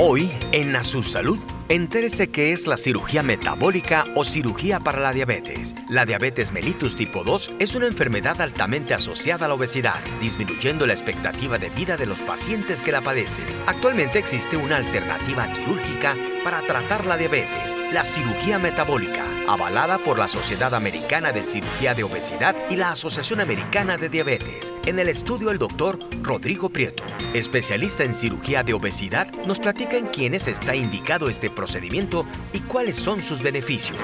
Hoy, en A Su Salud, entérese qué es la cirugía metabólica o cirugía para la diabetes. La diabetes mellitus tipo 2 es una enfermedad altamente asociada a la obesidad, disminuyendo la expectativa de vida de los pacientes que la padecen. Actualmente existe una alternativa quirúrgica para tratar la diabetes, la cirugía metabólica, avalada por la Sociedad Americana de Cirugía de Obesidad y la Asociación Americana de Diabetes. En el estudio, el doctor Rodrigo Prieto, especialista en cirugía de obesidad, nos platica en quiénes está indicado este procedimiento y cuáles son sus beneficios.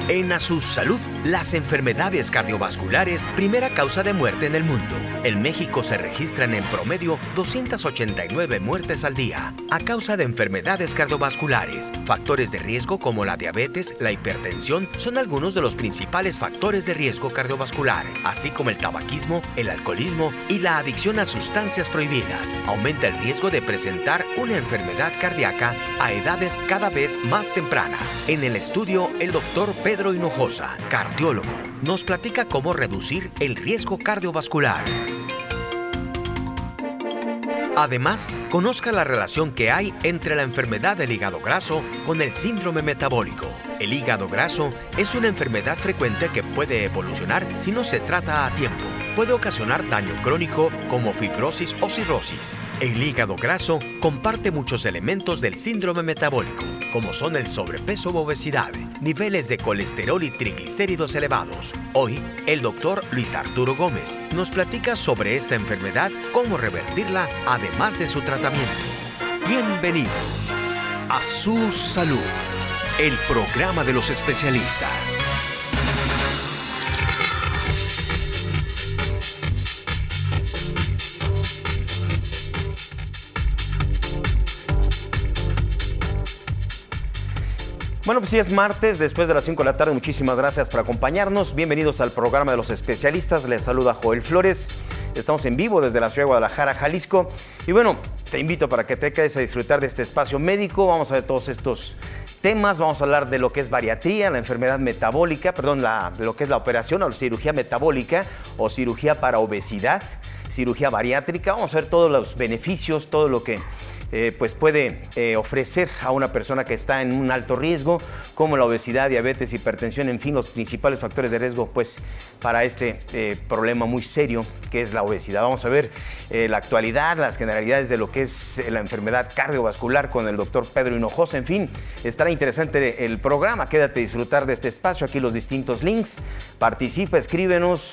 En A Su Salud, las enfermedades cardiovasculares, primera causa de muerte en el mundo. En México se registran en promedio 289 muertes al día a causa de enfermedades cardiovasculares. Factores de riesgo como la diabetes, la hipertensión son algunos de los principales factores de riesgo cardiovascular, así como el tabaquismo, el alcoholismo y la adicción a sustancias prohibidas. Aumenta el riesgo de presentar una enfermedad cardíaca a edades cada vez más tempranas. En el estudio, el doctor Pedro Hinojosa, cardiólogo, nos platica cómo reducir el riesgo cardiovascular. Además, conozca la relación que hay entre la enfermedad del hígado graso con el síndrome metabólico. El hígado graso es una enfermedad frecuente que puede evolucionar si no se trata a tiempo. Puede ocasionar daño crónico como fibrosis o cirrosis. El hígado graso comparte muchos elementos del síndrome metabólico, como son el sobrepeso u obesidad, niveles de colesterol y triglicéridos elevados. Hoy, el doctor Luis Arturo Gómez nos platica sobre esta enfermedad, cómo revertirla, además de su tratamiento. Bienvenidos a Su Salud, el programa de los especialistas. Bueno, pues sí, es martes, después de las 5 de la tarde. Muchísimas gracias por acompañarnos. Bienvenidos al programa de los especialistas. Les saluda Joel Flores. Estamos en vivo desde la ciudad de Guadalajara, Jalisco. Y bueno, te invito para que te quedes a disfrutar de este espacio médico. Vamos a ver todos estos temas. Vamos a hablar de lo que es bariatría, la enfermedad metabólica, lo que es la operación o la cirugía metabólica o cirugía para obesidad, cirugía bariátrica. Vamos a ver todos los beneficios, todo lo que pues puede ofrecer a una persona que está en un alto riesgo, como la obesidad, diabetes, hipertensión, en fin, los principales factores de riesgo pues para este problema muy serio que es la obesidad. Vamos a ver la actualidad, las generalidades de lo que es la enfermedad cardiovascular con el doctor Pedro Hinojosa. En fin, estará interesante el programa. Quédate a disfrutar de este espacio, aquí los distintos links. Participa, escríbenos.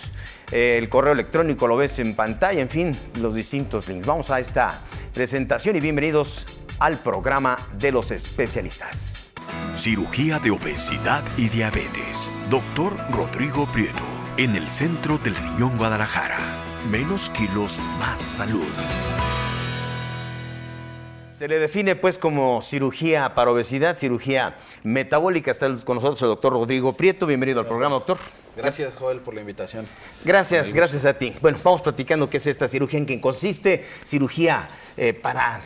El correo electrónico lo ves en pantalla, en fin, los distintos links. Vamos a esta presentación y bienvenidos al programa de los especialistas. Cirugía de obesidad y diabetes. Doctor Rodrigo Prieto, en el Centro del Riñón Guadalajara. Menos kilos, más salud. Se le define pues como cirugía para obesidad, cirugía metabólica. Está con nosotros el doctor Rodrigo Prieto. Bienvenido al programa, doctor. Gracias, Joel, por la invitación. Gracias a ti. Bueno, vamos platicando qué es esta cirugía, en qué consiste. Cirugía para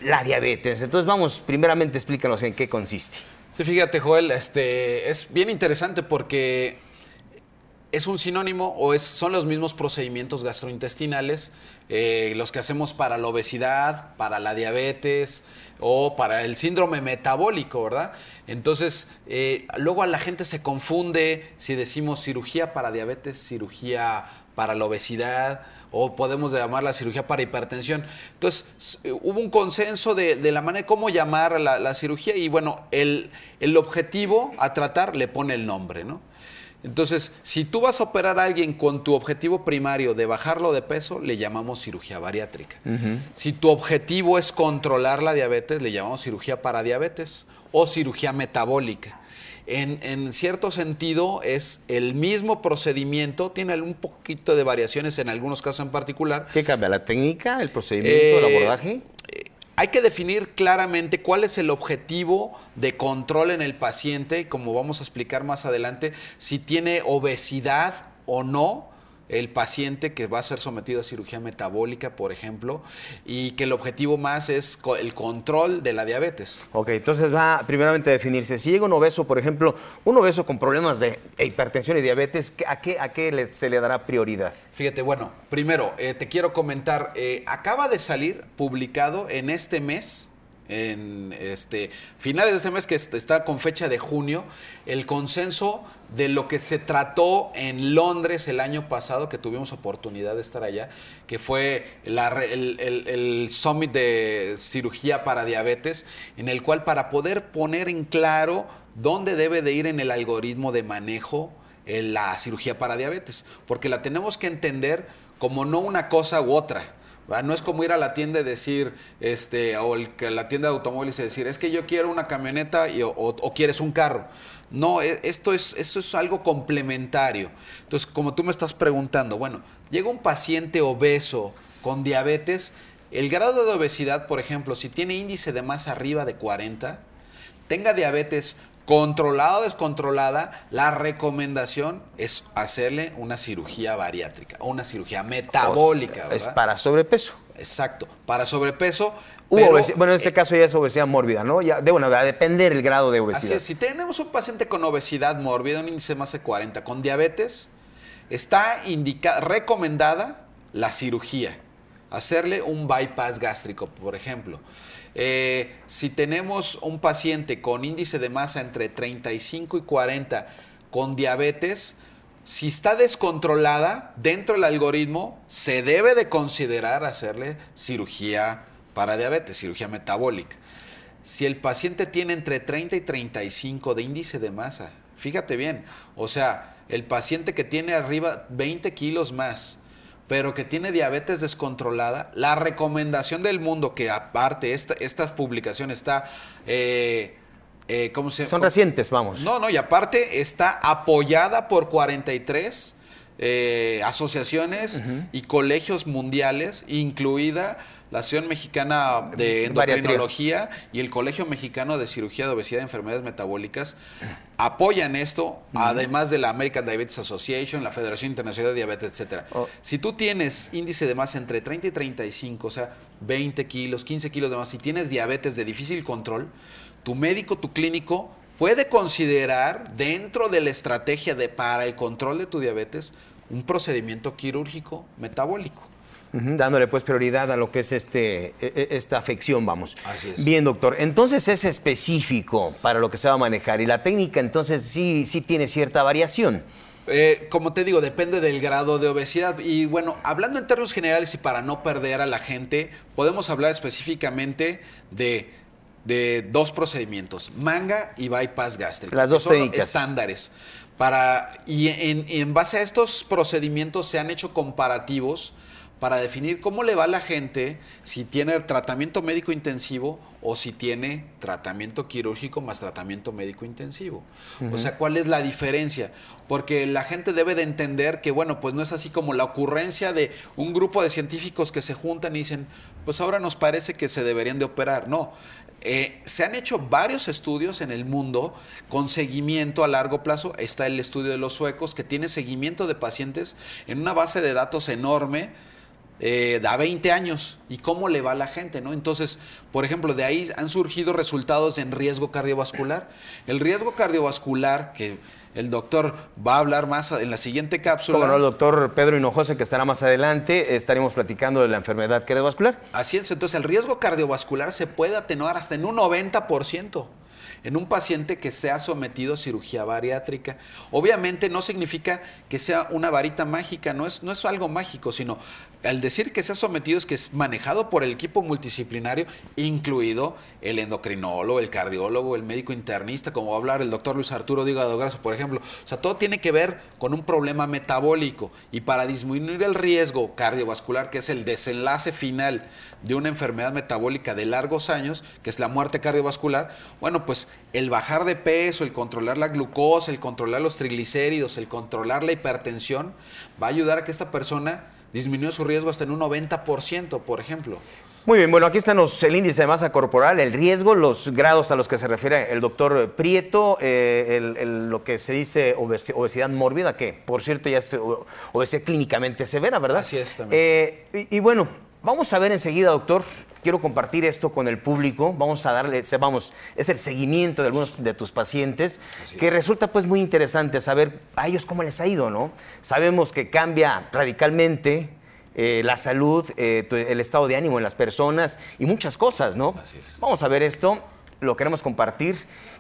la diabetes. Entonces vamos, primeramente explícanos en qué consiste. Sí, fíjate, Joel, es bien interesante porque es un sinónimo son los mismos procedimientos gastrointestinales los que hacemos para la obesidad, para la diabetes o para el síndrome metabólico, ¿verdad? Entonces, luego a la gente se confunde si decimos cirugía para diabetes, cirugía para la obesidad o podemos llamarla cirugía para hipertensión. Entonces, hubo un consenso de la manera de cómo llamar la cirugía y bueno, el objetivo a tratar le pone el nombre, ¿no? Entonces, si tú vas a operar a alguien con tu objetivo primario de bajarlo de peso, le llamamos cirugía bariátrica. Si tu objetivo es controlar la diabetes, le llamamos cirugía para diabetes o cirugía metabólica. En cierto sentido, es el mismo procedimiento, tiene un poquito de variaciones en algunos casos en particular. ¿Qué cambia? ¿La técnica, el procedimiento, el abordaje? Hay que definir claramente cuál es el objetivo de control en el paciente, como vamos a explicar más adelante, si tiene obesidad o no, el paciente que va a ser sometido a cirugía metabólica, por ejemplo, y que el objetivo más es el control de la diabetes. Ok, entonces va primeramente a definirse. Si llega un obeso, por ejemplo, un obeso con problemas de hipertensión y diabetes, ¿a qué se le dará prioridad? Fíjate, bueno, primero te quiero comentar, acaba de salir publicado en este mes, en finales de este mes, que está con fecha de junio, el consenso de lo que se trató en Londres el año pasado, que tuvimos oportunidad de estar allá, que fue el Summit de Cirugía para Diabetes, en el cual, para poder poner en claro dónde debe de ir en el algoritmo de manejo la cirugía para diabetes, porque la tenemos que entender como no una cosa u otra. ¿Va? No es como ir a la tienda y decir, la tienda de automóviles y decir, es que yo quiero una camioneta o quieres un carro. No, eso es algo complementario. Entonces, como tú me estás preguntando, bueno, llega un paciente obeso con diabetes, el grado de obesidad, por ejemplo, si tiene índice de masa arriba de 40, tenga diabetes controlada o descontrolada, la recomendación es hacerle una cirugía bariátrica o una cirugía metabólica. Es para sobrepeso. Exacto, para sobrepeso. Bueno, en este caso ya es obesidad mórbida, ¿no? Va a depender el grado de obesidad. Así es, si tenemos un paciente con obesidad mórbida, un índice de masa de 40, con diabetes, está recomendada la cirugía, hacerle un bypass gástrico, por ejemplo. Si tenemos un paciente con índice de masa entre 35 y 40 con diabetes, si está descontrolada, dentro del algoritmo se debe de considerar hacerle cirugía para diabetes, cirugía metabólica. Si el paciente tiene entre 30 y 35 de índice de masa, fíjate bien, o sea, el paciente que tiene arriba 20 kilos más, pero que tiene diabetes descontrolada, la recomendación del mundo, que aparte esta publicación está... Son recientes, vamos. No, y aparte está apoyada por 43 asociaciones y colegios mundiales, incluida la Asociación Mexicana de Endocrinología y el Colegio Mexicano de Cirugía de Obesidad y Enfermedades Metabólicas. Apoyan esto, además de la American Diabetes Association, la Federación Internacional de Diabetes, etcétera. Si tú tienes índice de masa entre 30 y 35, o sea, 20 kilos, 15 kilos de masa, si tienes diabetes de difícil control, tu médico, tu clínico, puede considerar dentro de la estrategia para el control de tu diabetes un procedimiento quirúrgico metabólico. Dándole pues prioridad a lo que es esta afección, vamos. Así es. Bien, doctor. Entonces es específico para lo que se va a manejar y la técnica entonces sí tiene cierta variación. Como te digo, depende del grado de obesidad. Y bueno, hablando en términos generales y para no perder a la gente, podemos hablar específicamente de dos procedimientos, manga y bypass gástrico. Las dos técnicas. Estándares. Y en base a estos procedimientos se han hecho comparativos para definir cómo le va a la gente si tiene tratamiento médico intensivo o si tiene tratamiento quirúrgico más tratamiento médico intensivo. O sea, ¿cuál es la diferencia? Porque la gente debe de entender que, bueno, pues no es así como la ocurrencia de un grupo de científicos que se juntan y dicen, pues ahora nos parece que se deberían de operar. No. Se han hecho varios estudios en el mundo con seguimiento a largo plazo. Está el estudio de los suecos, que tiene seguimiento de pacientes en una base de datos enorme, da 20 años, y cómo le va a la gente, ¿no? Entonces, por ejemplo, de ahí han surgido resultados en riesgo cardiovascular. El riesgo cardiovascular, que el doctor va a hablar más en la siguiente cápsula. Como no, el doctor Pedro Hinojosa, que estará más adelante, estaremos platicando de la enfermedad cardiovascular. Así es, entonces el riesgo cardiovascular se puede atenuar hasta en un 90%. En un paciente que sea sometido a cirugía bariátrica. Obviamente no significa que sea una varita mágica, no es algo mágico, sino al decir que sea sometido es que es manejado por el equipo multidisciplinario, incluido el endocrinólogo, el cardiólogo, el médico internista, como va a hablar el doctor Luis Arturo Hígado Graso, por ejemplo. O sea, todo tiene que ver con un problema metabólico, y para disminuir el riesgo cardiovascular, que es el desenlace final de una enfermedad metabólica de largos años, que es la muerte cardiovascular, bueno, pues el bajar de peso, el controlar la glucosa, el controlar los triglicéridos, el controlar la hipertensión, va a ayudar a que esta persona disminuyó su riesgo hasta en un 90%, por ejemplo. Muy bien, bueno, aquí están el índice de masa corporal, el riesgo, los grados a los que se refiere el doctor Prieto, lo que se dice obesidad mórbida, que por cierto ya es obesidad clínicamente severa, ¿verdad? Así es también. Y bueno, vamos a ver enseguida, doctor, quiero compartir esto con el público, vamos a darle, es el seguimiento de algunos de tus pacientes, que resulta pues muy interesante saber a ellos cómo les ha ido, ¿no? Sabemos que cambia radicalmente la salud, el estado de ánimo en las personas y muchas cosas, ¿no? Así es. Vamos a ver esto, lo queremos compartir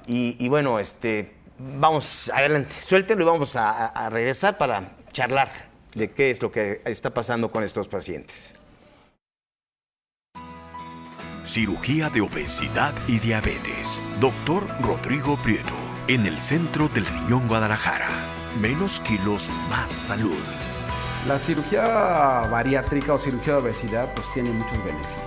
y bueno, vamos adelante, suéltelo y vamos a regresar para charlar de qué es lo que está pasando con estos pacientes. Cirugía de obesidad y diabetes. Doctor Rodrigo Prieto, en el Centro del Riñón Guadalajara. Menos kilos, más salud. La cirugía bariátrica o cirugía de obesidad pues tiene muchos beneficios.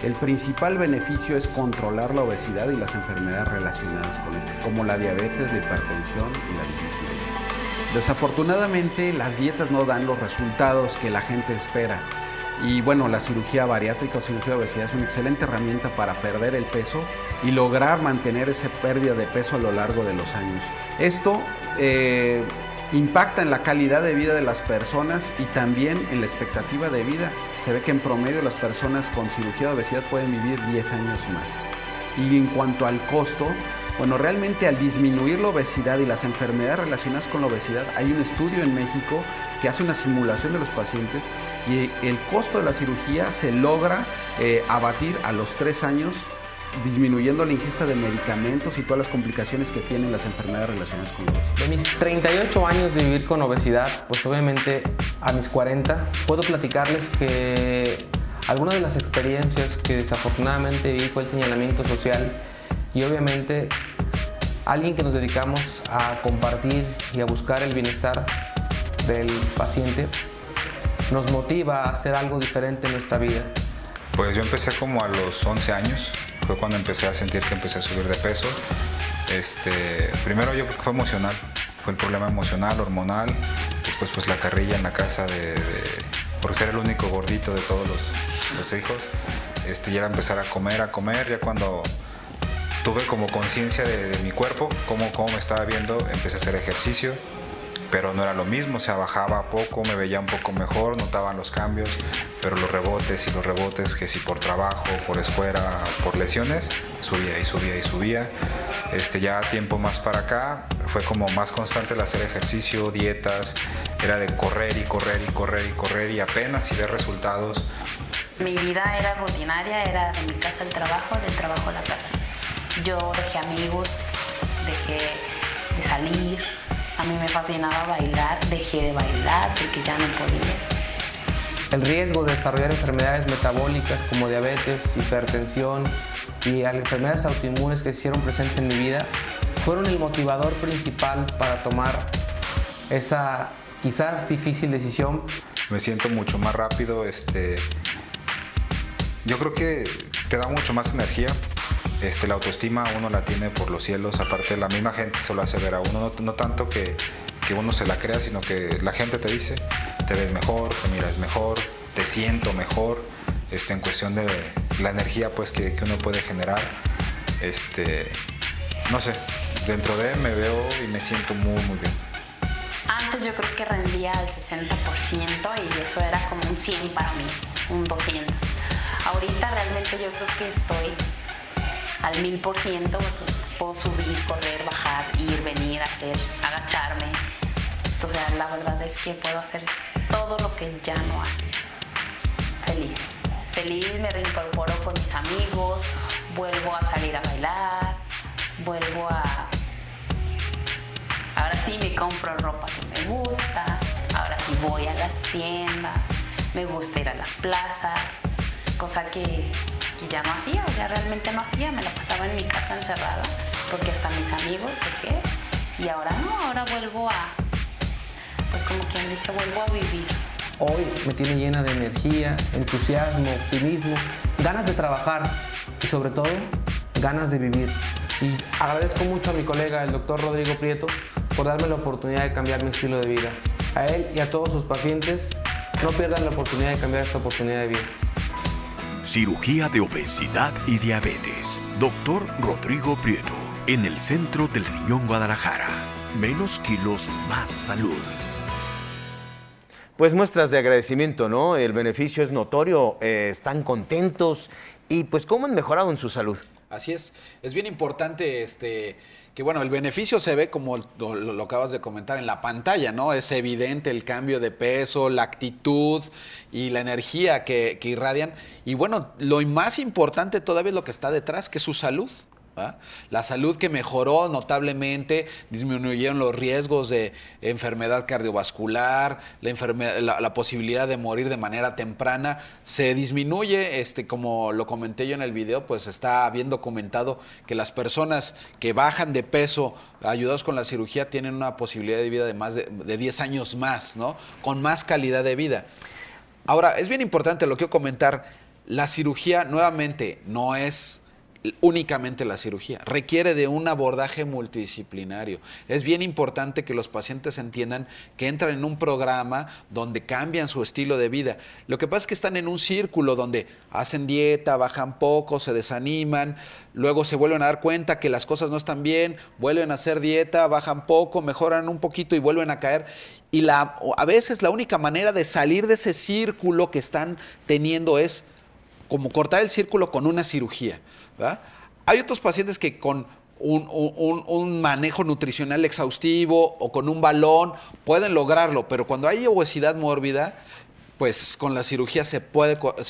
El principal beneficio es controlar la obesidad y las enfermedades relacionadas con esto, como la diabetes, la hipertensión y la dislipidemia. Desafortunadamente, las dietas no dan los resultados que la gente espera. Y bueno, la cirugía bariátrica o cirugía de obesidad es una excelente herramienta para perder el peso y lograr mantener esa pérdida de peso a lo largo de los años. Esto impacta en la calidad de vida de las personas y también en la expectativa de vida. Se ve que en promedio las personas con cirugía de obesidad pueden vivir 10 años más. Y en cuanto al costo, bueno, realmente al disminuir la obesidad y las enfermedades relacionadas con la obesidad, hay un estudio en México que hace una simulación de los pacientes y el costo de la cirugía se logra abatir a los 3 años, disminuyendo la ingesta de medicamentos y todas las complicaciones que tienen las enfermedades relacionadas con la obesidad. De mis 38 años de vivir con obesidad, pues obviamente a mis 40, puedo platicarles que algunas de las experiencias que desafortunadamente viví fue el señalamiento social y obviamente alguien que nos dedicamos a compartir y a buscar el bienestar del paciente nos motiva a hacer algo diferente en nuestra vida. Pues yo empecé como a los 11 años, fue cuando empecé a sentir que empecé a subir de peso. Primero yo creo que fue emocional, fue el problema emocional, hormonal, después pues la carrilla en la casa por ser el único gordito de todos los hijos. Ya era empezar a comer, ya cuando tuve como conciencia de mi cuerpo, cómo me estaba viendo, empecé a hacer ejercicio, pero no era lo mismo, o sea, bajaba poco, me veía un poco mejor, notaban los cambios, pero los rebotes, que si por trabajo, por escuela, por lesiones, subía. Ya tiempo más para acá, fue como más constante el hacer ejercicio, dietas, era de correr y apenas si ver resultados. Mi vida era rutinaria, era de mi casa al trabajo, del trabajo a la casa. Yo dejé amigos, dejé de salir, a mí me fascinaba bailar, dejé de bailar porque ya no podía. El riesgo de desarrollar enfermedades metabólicas como diabetes, hipertensión y enfermedades autoinmunes que se hicieron presentes en mi vida fueron el motivador principal para tomar esa quizás difícil decisión. Me siento mucho más rápido, yo creo que te da mucho más energía. La autoestima uno la tiene por los cielos, aparte la misma gente se lo hace ver a uno, no tanto que uno se la crea, sino que la gente te dice, te ves mejor, te miras mejor, te siento mejor, en cuestión de la energía pues que uno puede generar, no sé, dentro de me veo y me siento muy bien. Antes yo creo que rendía al 60% y eso era como un 100 para mí, un 200. Ahorita realmente yo creo que estoy al 1000%, puedo subir, correr, bajar, ir, venir, hacer, agacharme. O sea, la verdad es que puedo hacer todo lo que ya no hace. Feliz, me reincorporo con mis amigos, vuelvo a salir a bailar, ahora sí me compro ropa que me gusta, ahora sí voy a las tiendas, me gusta ir a las plazas, cosa que ya no hacía, o sea, realmente no hacía, me la pasaba en mi casa encerrada, porque hasta mis amigos dejé, y ahora no, ahora vuelvo pues como quien dice, vuelvo a vivir. Hoy me tiene llena de energía, entusiasmo, optimismo, ganas de trabajar y sobre todo, ganas de vivir. Y agradezco mucho a mi colega, el doctor Rodrigo Prieto, por darme la oportunidad de cambiar mi estilo de vida. A él y a todos sus pacientes, no pierdan la oportunidad de cambiar esta oportunidad de vida. Cirugía de obesidad y diabetes. Doctor Rodrigo Prieto, en el Centro del Riñón Guadalajara. Menos kilos, más salud. Pues muestras de agradecimiento, ¿no? El beneficio es notorio, están contentos y pues ¿cómo han mejorado en su salud? Así es bien importante que bueno, el beneficio se ve como lo acabas de comentar en la pantalla, ¿no? Es evidente el cambio de peso, la actitud y la energía que irradian. Y bueno, lo más importante todavía es lo que está detrás, que es su salud. ¿Va? La salud que mejoró notablemente, disminuyeron los riesgos de enfermedad cardiovascular, la posibilidad de morir de manera temprana, se disminuye, como lo comenté yo en el video, pues está bien documentado que las personas que bajan de peso ayudados con la cirugía tienen una posibilidad de vida de más de 10 años más, ¿no? Con más calidad de vida. Ahora, es bien importante lo que quiero comentar, la cirugía nuevamente no es únicamente la cirugía, requiere de un abordaje multidisciplinario. Es bien importante que los pacientes entiendan que entran en un programa donde cambian su estilo de vida. Lo que pasa es que están en un círculo donde hacen dieta, bajan poco, se desaniman, luego se vuelven a dar cuenta que las cosas no están bien, vuelven a hacer dieta, bajan poco, mejoran un poquito y vuelven a caer. Y a veces la única manera de salir de ese círculo que están teniendo es como cortar el círculo con una cirugía, ¿verdad? Hay otros pacientes que con un manejo nutricional exhaustivo o con un balón pueden lograrlo, pero cuando hay obesidad mórbida, pues con la cirugía se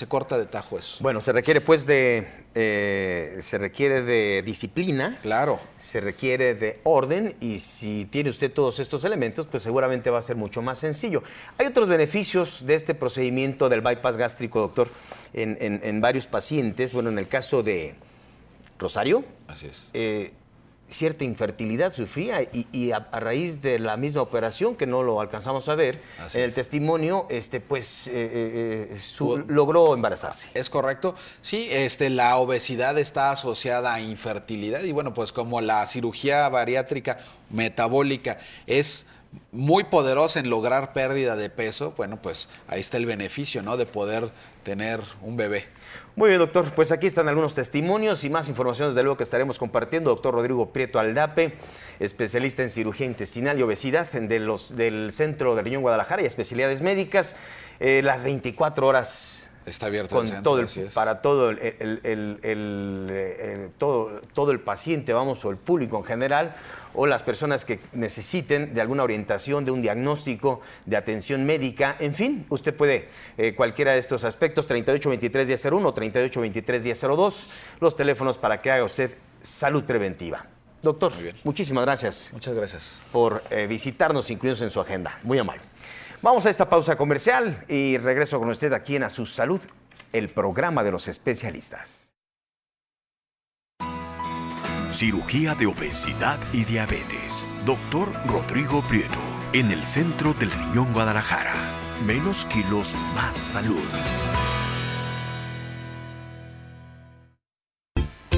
corta de tajo eso. Bueno, se requiere pues se requiere de disciplina. Claro. Se requiere de orden y si tiene usted todos estos elementos, pues seguramente va a ser mucho más sencillo. Hay otros beneficios de este procedimiento del bypass gástrico, doctor, en varios pacientes. Bueno, en el caso de Rosario, así es. Cierta infertilidad sufría y a raíz de la misma operación, que no lo alcanzamos a ver, en el testimonio, logró embarazarse. Es correcto. Sí, la obesidad está asociada a infertilidad y bueno, pues como la cirugía bariátrica metabólica es muy poderosa en lograr pérdida de peso, bueno, pues ahí está el beneficio, ¿no? De poder tener un bebé. Muy bien, doctor. Pues aquí están algunos testimonios y más información, desde luego, que estaremos compartiendo. Doctor Rodrigo Prieto Aldape, especialista en cirugía intestinal y obesidad del Centro del Riñón Guadalajara y especialidades médicas, las 24 horas. Está abierto con el centro, para todo todo el paciente, vamos, o el público en general, o las personas que necesiten de alguna orientación, de un diagnóstico, de atención médica, en fin, usted puede cualquiera de estos aspectos, 3823-1001, 3823-1002, los teléfonos para que haga usted salud preventiva. Doctor, muchísimas gracias. Muchas gracias. Por visitarnos, incluirnos en su agenda. Muy amable. Vamos a esta pausa comercial y regreso con usted aquí en A Su Salud, el programa de los especialistas. Cirugía de obesidad y diabetes. Doctor Rodrigo Prieto, en el Centro del Riñón Guadalajara. Menos kilos, más salud.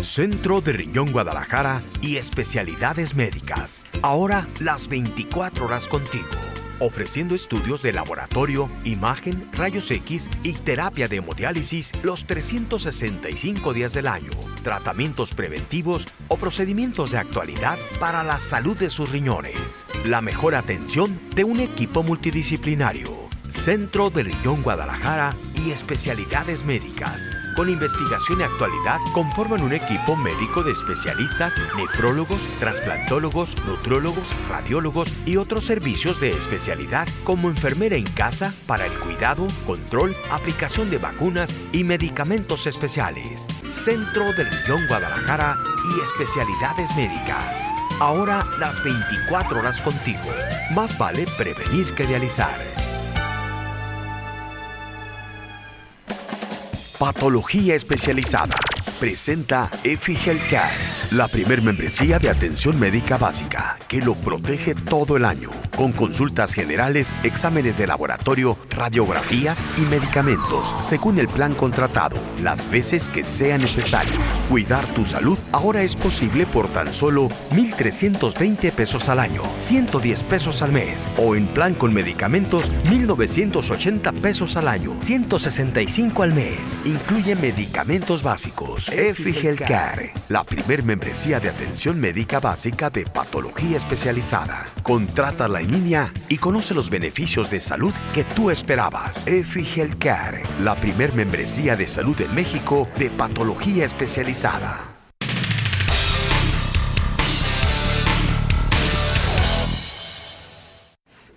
Centro de Riñón Guadalajara y especialidades médicas. Ahora las 24 horas contigo. Ofreciendo estudios de laboratorio, imagen, rayos X y terapia de hemodiálisis los 365 días del año, tratamientos preventivos o procedimientos de actualidad para la salud de sus riñones. La mejor atención de un equipo multidisciplinario. Centro de Riñón Guadalajara y especialidades médicas. Con investigación y actualidad conforman un equipo médico de especialistas, nefrólogos, trasplantólogos, nutriólogos, radiólogos y otros servicios de especialidad como enfermera en casa para el cuidado, control, aplicación de vacunas y medicamentos especiales. Centro del Riñón Guadalajara y especialidades médicas. Ahora las 24 horas contigo. Más vale prevenir que dializar. Patología especializada. Presenta EFI Healthcare. La primer membresía de atención médica básica, que lo protege todo el año, con consultas generales, exámenes de laboratorio, radiografías y medicamentos, según el plan contratado, las veces que sea necesario. Cuidar tu salud ahora es posible por tan solo 1,320 pesos al año, 110 pesos al mes, o en plan con medicamentos, 1,980 pesos al año, 165 al mes. Incluye medicamentos básicos. EFI Healthcare, la primer membresía de atención médica básica de patología especializada. Contrátala en línea y conoce los beneficios de salud que tú esperabas. EFI Healthcare, la primer membresía de salud en México de patología especializada.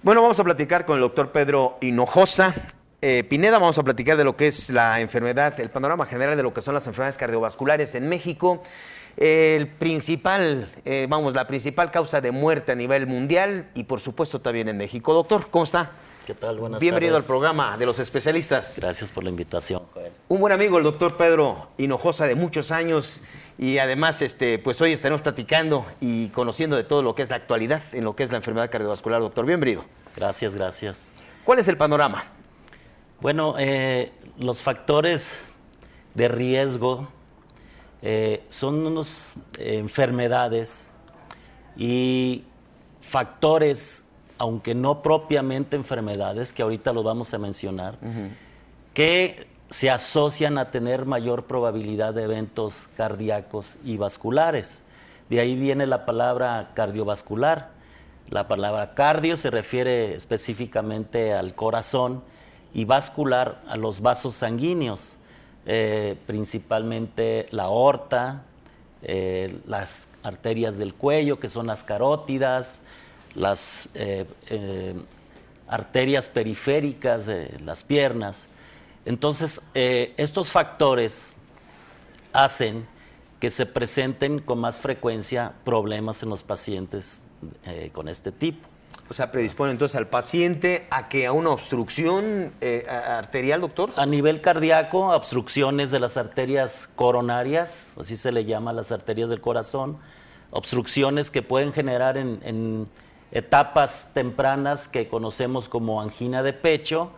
Bueno, vamos a platicar con el doctor Pedro Hinojosa Pineda. Vamos a platicar de lo que es la enfermedad, el panorama general de lo que son las enfermedades cardiovasculares en México. La principal causa de muerte a nivel mundial y por supuesto también en México. Doctor, ¿cómo está? ¿Qué tal? Buenas Bienvenido tardes. al programa de los especialistas. Gracias por la invitación, Joel. Un buen amigo, el doctor Pedro Hinojosa, de muchos años, y además pues hoy estaremos platicando y conociendo de todo lo que es la actualidad en lo que es la enfermedad cardiovascular. Doctor, bienvenido. Gracias, gracias. ¿Cuál es el panorama? Bueno, los factores de riesgo son unas enfermedades y factores, aunque no propiamente enfermedades, que ahorita lo vamos a mencionar, que se asocian a tener mayor probabilidad de eventos cardíacos y vasculares. De ahí viene la palabra cardiovascular. La palabra cardio se refiere específicamente al corazón y vascular a los vasos sanguíneos, principalmente la aorta, las arterias del cuello, que son las carótidas, las arterias periféricas de las piernas. Entonces, estos factores hacen que se presenten con más frecuencia problemas en los pacientes con este tipo. O sea, predispone entonces al paciente a una obstrucción arterial, doctor. A nivel cardíaco, obstrucciones de las arterias coronarias, así se le llama a las arterias del corazón, obstrucciones que pueden generar en etapas tempranas que conocemos como angina de pecho,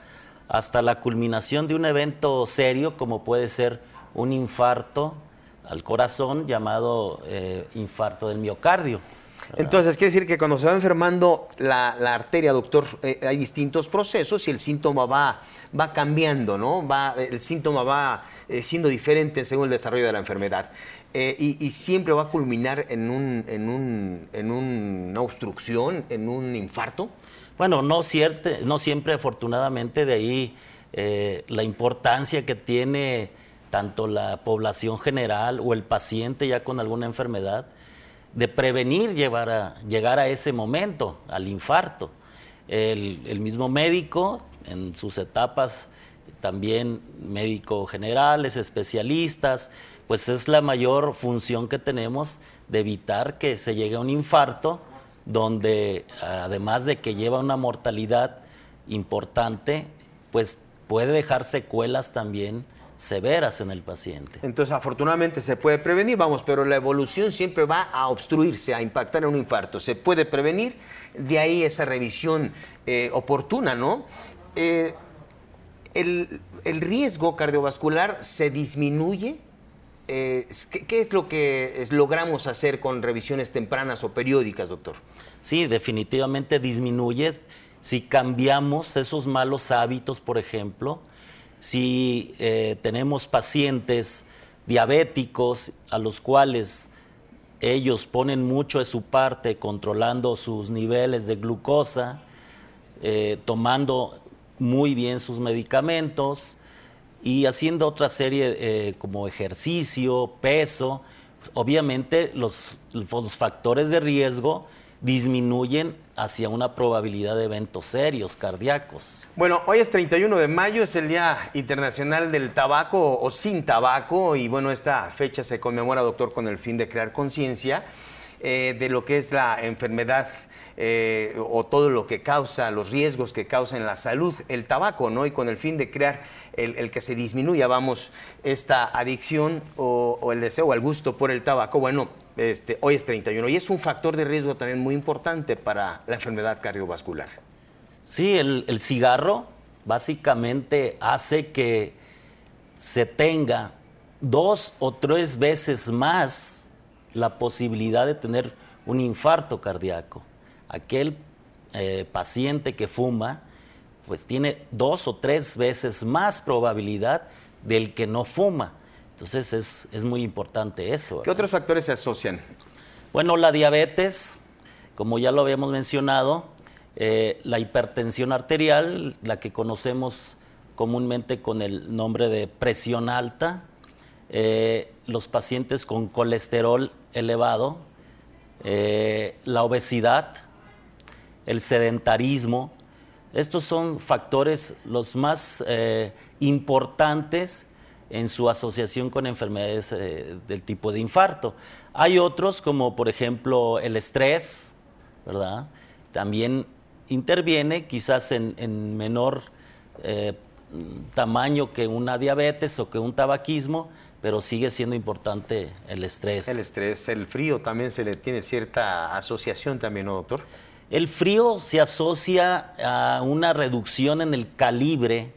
hasta la culminación de un evento serio como puede ser un infarto al corazón llamado infarto del miocardio. Entonces, quiere decir que cuando se va enfermando la arteria, doctor, hay distintos procesos y el síntoma va cambiando, ¿no? El síntoma va siendo diferente según el desarrollo de la enfermedad. Y siempre va a culminar en una obstrucción, en un infarto. Bueno, no siempre, afortunadamente, de ahí la importancia que tiene tanto la población general o el paciente ya con alguna enfermedad, de prevenir llegar a ese momento, al infarto. El mismo médico, en sus etapas, también médicos generales, especialistas, pues es la mayor función que tenemos de evitar que se llegue a un infarto, donde además de que lleva una mortalidad importante, pues puede dejar secuelas también severas en el paciente. Entonces, afortunadamente se puede prevenir, pero la evolución siempre va a obstruirse, a impactar en un infarto. Se puede prevenir, de ahí esa revisión oportuna, ¿no? El riesgo cardiovascular se disminuye. ¿Qué es lo que logramos hacer con revisiones tempranas o periódicas, doctor? Sí, definitivamente disminuye si cambiamos esos malos hábitos, por ejemplo. Si tenemos pacientes diabéticos a los cuales ellos ponen mucho de su parte controlando sus niveles de glucosa, tomando muy bien sus medicamentos y haciendo otra serie como ejercicio, peso, obviamente los factores de riesgo disminuyen hacia una probabilidad de eventos serios cardíacos. Bueno, hoy es 31 de mayo, es el Día Internacional del Tabaco o sin tabaco, y bueno, esta fecha se conmemora, doctor, con el fin de crear conciencia de lo que es la enfermedad o todo lo que causa, los riesgos que causa en la salud el tabaco, ¿no? Y con el fin de crear el que se disminuya, esta adicción o el deseo o el gusto por el tabaco. Bueno, Hoy es 31 y es un factor de riesgo también muy importante para la enfermedad cardiovascular. Sí, el cigarro básicamente hace que se tenga 2 o 3 veces más la posibilidad de tener un infarto cardíaco. Aquel paciente que fuma, pues tiene 2 o 3 veces más probabilidad del que no fuma. Entonces es muy importante eso, ¿verdad? ¿Qué otros factores se asocian? Bueno, la diabetes, como ya lo habíamos mencionado, la hipertensión arterial, la que conocemos comúnmente con el nombre de presión alta, los pacientes con colesterol elevado, la obesidad, el sedentarismo. Estos son factores los más importantes en su asociación con enfermedades del tipo de infarto. Hay otros como por ejemplo el estrés, ¿verdad? También interviene quizás en menor tamaño que una diabetes o que un tabaquismo, pero sigue siendo importante el estrés. El estrés, el frío también se le tiene cierta asociación también, ¿no, doctor? El frío se asocia a una reducción en el calibre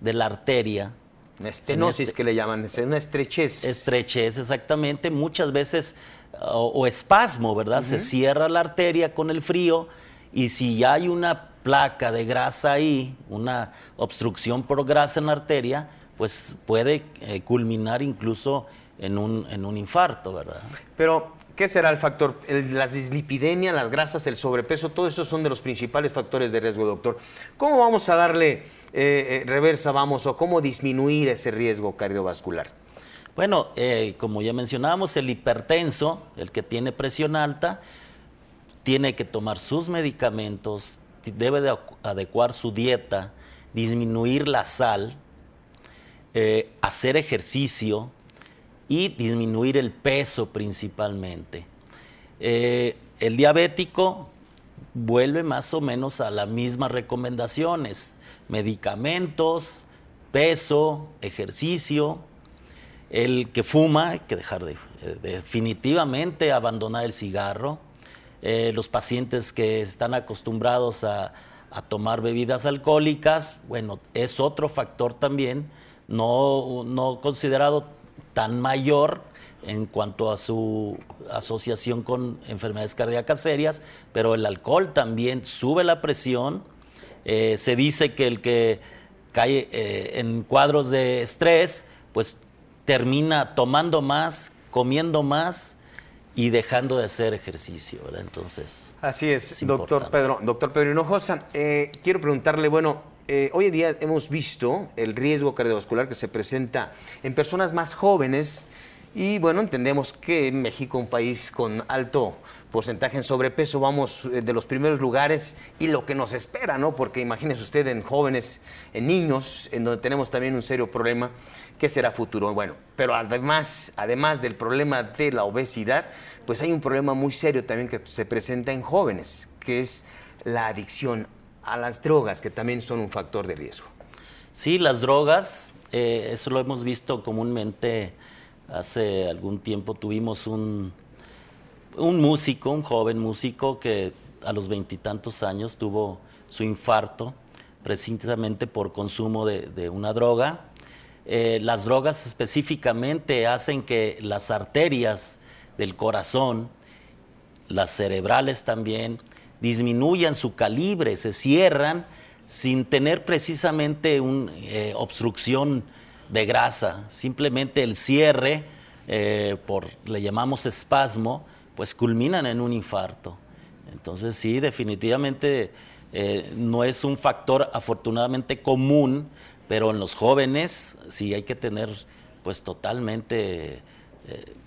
de la arteria. Una estenosis que le llaman, es una estrechez. Estrechez, exactamente. Muchas veces, o espasmo, ¿verdad? Se cierra la arteria con el frío y si ya hay una placa de grasa ahí, una obstrucción por grasa en la arteria, pues puede culminar incluso en un infarto, ¿verdad? Pero, ¿qué será el factor? Las dislipidemias, las grasas, el sobrepeso, todos esos son de los principales factores de riesgo, doctor. ¿Cómo vamos a darle reversa, o cómo disminuir ese riesgo cardiovascular? Bueno, como ya mencionábamos, el hipertenso, el que tiene presión alta, tiene que tomar sus medicamentos, debe de adecuar su dieta, disminuir la sal, hacer ejercicio y disminuir el peso principalmente. El diabético vuelve más o menos a las mismas recomendaciones: medicamentos, peso, ejercicio. El que fuma, hay que dejar definitivamente abandonar el cigarro. Los pacientes que están acostumbrados a tomar bebidas alcohólicas, bueno, es otro factor también, no considerado tan mayor en cuanto a su asociación con enfermedades cardíacas serias, pero el alcohol también sube la presión. Se dice que el que cae en cuadros de estrés, pues termina tomando más, comiendo más y dejando de hacer ejercicio, ¿verdad? Entonces, así es, doctor Pedro Hinojosa. Quiero preguntarle, bueno, hoy en día hemos visto el riesgo cardiovascular que se presenta en personas más jóvenes y bueno, entendemos que México, un país con alto porcentaje en sobrepeso, vamos de los primeros lugares y lo que nos espera, ¿no? Porque imagínese usted en jóvenes, en niños, en donde tenemos también un serio problema, ¿qué será futuro? Bueno, pero además del problema de la obesidad, pues hay un problema muy serio también que se presenta en jóvenes, que es la adicción a las drogas, que también son un factor de riesgo. Sí, las drogas, eso lo hemos visto comúnmente. Hace algún tiempo tuvimos un músico, un joven músico que a los 20 y tantos años tuvo su infarto precisamente por consumo de una droga. Las drogas específicamente hacen que las arterias del corazón, las cerebrales también, disminuyan su calibre, se cierran sin tener precisamente una obstrucción de grasa. Simplemente el cierre, le llamamos espasmo, pues culminan en un infarto. Entonces sí, definitivamente no es un factor afortunadamente común, pero en los jóvenes sí hay que tener pues totalmente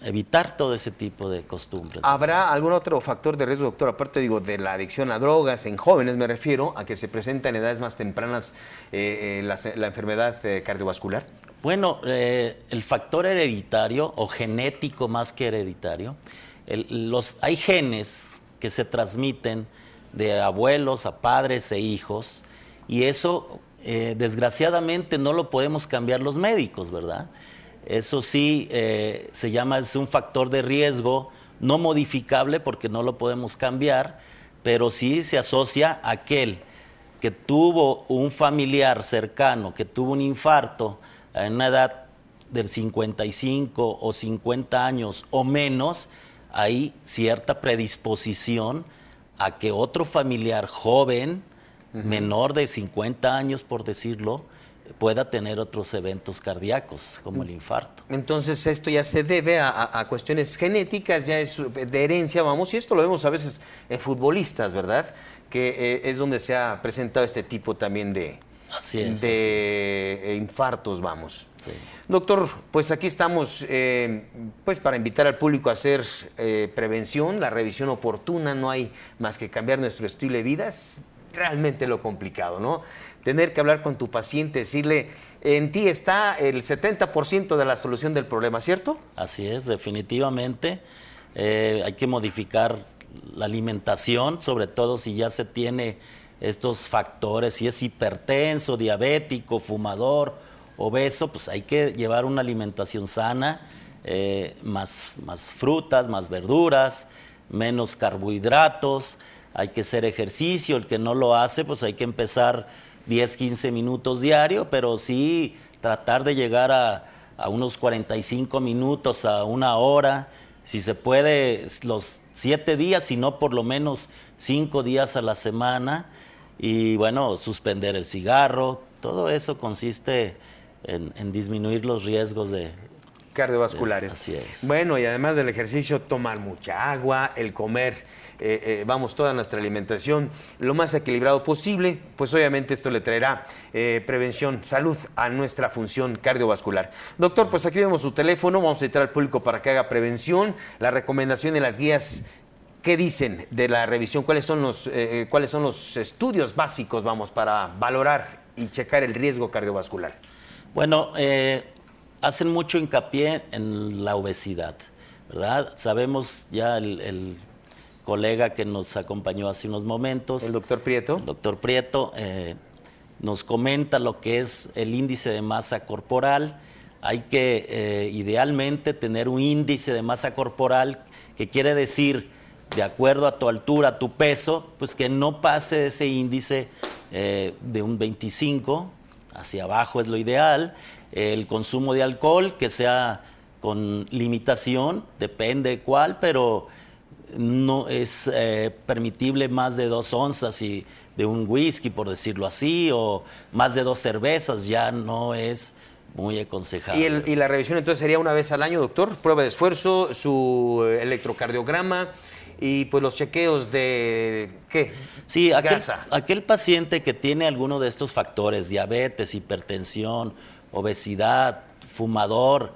evitar todo ese tipo de costumbres. ¿Habrá algún otro factor de riesgo, doctor? Aparte, de la adicción a drogas, en jóvenes me refiero, a que se presenta en edades más tempranas la enfermedad cardiovascular. Bueno, el factor hereditario o genético más que hereditario, hay genes que se transmiten de abuelos a padres e hijos y eso desgraciadamente no lo podemos cambiar los médicos, ¿verdad? Eso sí, es un factor de riesgo no modificable porque no lo podemos cambiar, pero sí se asocia a aquel que tuvo un familiar cercano, que tuvo un infarto en una edad del 55 o 50 años o menos, hay cierta predisposición a que otro familiar joven, menor de 50 años por decirlo, pueda tener otros eventos cardíacos como el infarto. Entonces esto ya se debe a cuestiones genéticas, ya es de herencia, vamos, y esto lo vemos a veces en futbolistas, ¿verdad? Que es donde se ha presentado este tipo también de infartos, vamos. Sí. Doctor, pues aquí estamos pues para invitar al público a hacer prevención, la revisión oportuna, no hay más que cambiar nuestro estilo de vida, es realmente lo complicado, ¿no? Tener que hablar con tu paciente, decirle, en ti está el 70% de la solución del problema, ¿cierto? Así es, definitivamente. Hay que modificar la alimentación, sobre todo si ya se tiene estos factores, si es hipertenso, diabético, fumador, obeso, pues hay que llevar una alimentación sana, más frutas, más verduras, menos carbohidratos, hay que hacer ejercicio, el que no lo hace, pues hay que empezar 10, 15 minutos diario, pero sí tratar de llegar a unos 45 minutos, a una hora, si se puede los 7 días, si no por lo menos 5 días a la semana, y bueno, suspender el cigarro, todo eso consiste en disminuir los riesgos de cardiovasculares. Así es. Bueno, y además del ejercicio, tomar mucha agua, el comer, vamos, toda nuestra alimentación lo más equilibrado posible, pues obviamente esto le traerá prevención, salud a nuestra función cardiovascular. Doctor, pues aquí vemos su teléfono, vamos a invitar al público para que haga prevención, la recomendación y las guías. ¿Qué dicen de la revisión? ¿Cuáles son los estudios básicos, vamos, para valorar y checar el riesgo cardiovascular? Bueno, hacen mucho hincapié en la obesidad, ¿verdad? Sabemos ya el colega que nos acompañó hace unos momentos. El doctor Prieto. El doctor Prieto nos comenta lo que es el índice de masa corporal. Hay que idealmente tener un índice de masa corporal que quiere decir, de acuerdo a tu altura, a tu peso, pues que no pase ese índice de un 25, hacia abajo es lo ideal. El consumo de alcohol, que sea con limitación, depende de cuál, pero no es permitible más de 2 onzas de un whisky, por decirlo así, o más de 2 cervezas, ya no es muy aconsejable. ¿Y la revisión entonces sería una vez al año, doctor? Prueba de esfuerzo, su electrocardiograma y pues los chequeos de, ¿qué? Sí, aquel paciente que tiene alguno de estos factores, diabetes, hipertensión, obesidad, fumador,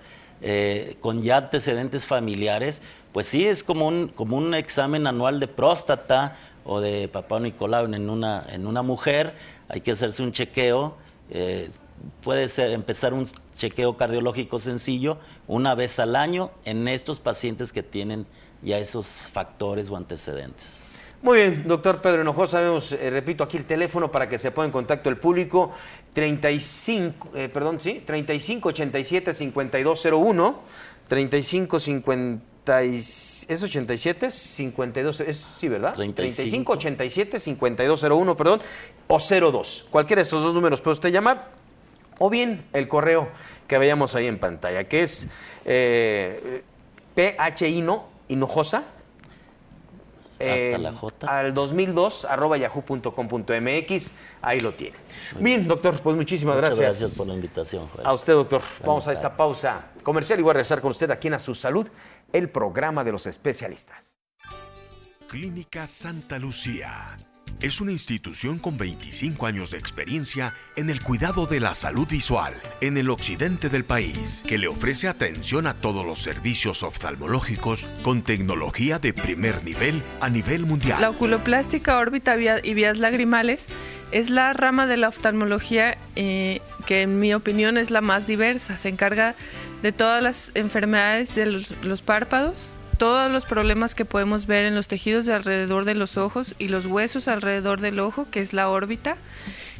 con ya antecedentes familiares, pues sí, es como un examen anual de próstata o de Papá Nicolau en una mujer. Hay que hacerse un chequeo, puede ser empezar un chequeo cardiológico sencillo una vez al año en estos pacientes que tienen ya esos factores o antecedentes. Muy bien, doctor Pedro Hinojosa, vemos, repito aquí el teléfono para que se ponga en contacto el público, 3587-5201, 3587-52, sí, ¿verdad? 3587-5201, perdón, o 02. Cualquiera de estos dos números puede usted llamar, o bien el correo que veíamos ahí en pantalla, que es Hinojosa, hasta la J. al 2002 @yahoo.com.mx, ahí lo tiene. Bien, doctor, pues muchísimas Muchas gracias. Gracias por la invitación, Joel. A usted, doctor. Buenas Vamos a esta tardes. pausa comercial y voy a regresar con usted aquí en A Su Salud, el programa de los especialistas. Clínica Santa Lucía. Es una institución con 25 años de experiencia en el cuidado de la salud visual en el occidente del país, que le ofrece atención a todos los servicios oftalmológicos con tecnología de primer nivel a nivel mundial. La oculoplástica, órbita y vías lagrimales es la rama de la oftalmología que en mi opinión es la más diversa. Se encarga de todas las enfermedades de los párpados, todos los problemas que podemos ver en los tejidos de alrededor de los ojos y los huesos alrededor del ojo, que es la órbita,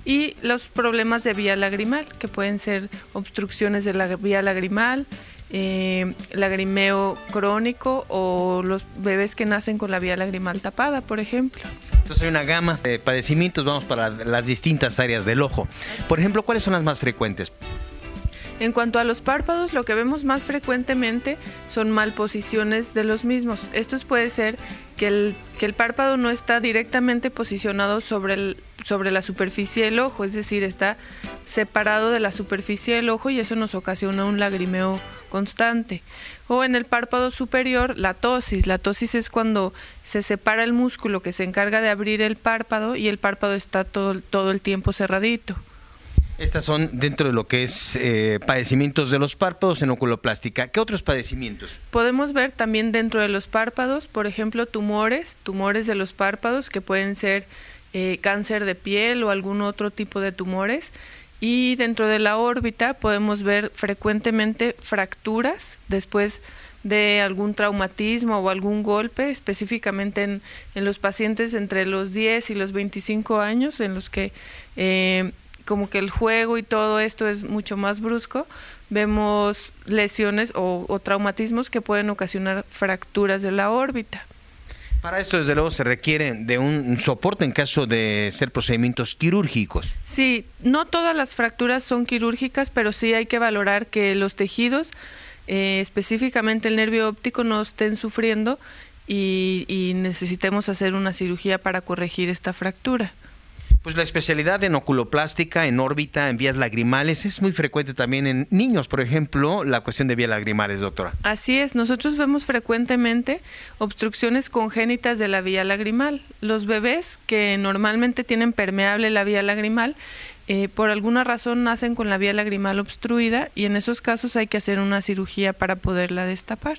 y los problemas de vía lagrimal, que pueden ser obstrucciones de la vía lagrimal, lagrimeo crónico o los bebés que nacen con la vía lagrimal tapada, por ejemplo. Entonces hay una gama de padecimientos, vamos, para las distintas áreas del ojo. Por ejemplo, ¿cuáles son las más frecuentes? En cuanto a los párpados, lo que vemos más frecuentemente son malposiciones de los mismos. Esto puede ser que el párpado no está directamente posicionado sobre la superficie del ojo, es decir, está separado de la superficie del ojo y eso nos ocasiona un lagrimeo constante. O en el párpado superior, la ptosis. La ptosis es cuando se separa el músculo que se encarga de abrir el párpado y el párpado está todo el tiempo cerradito. Estas son dentro de lo que es padecimientos de los párpados en oculoplástica. ¿Qué otros padecimientos? Podemos ver también dentro de los párpados, por ejemplo, tumores de los párpados que pueden ser cáncer de piel o algún otro tipo de tumores. Y dentro de la órbita podemos ver frecuentemente fracturas después de algún traumatismo o algún golpe, específicamente en los pacientes entre los 10 y los 25 años, en los que como que el juego y todo esto es mucho más brusco, vemos lesiones o traumatismos que pueden ocasionar fracturas de la órbita. Para esto, desde luego, se requiere de un soporte en caso de ser procedimientos quirúrgicos. Sí, no todas las fracturas son quirúrgicas, pero sí hay que valorar que los tejidos, específicamente el nervio óptico, no estén sufriendo y necesitemos hacer una cirugía para corregir esta fractura. Pues la especialidad en oculoplástica, en órbita, en vías lagrimales, es muy frecuente también en niños, por ejemplo, la cuestión de vías lagrimales, doctora. Así es, nosotros vemos frecuentemente obstrucciones congénitas de la vía lagrimal. Los bebés que normalmente tienen permeable la vía lagrimal, por alguna razón nacen con la vía lagrimal obstruida y en esos casos hay que hacer una cirugía para poderla destapar.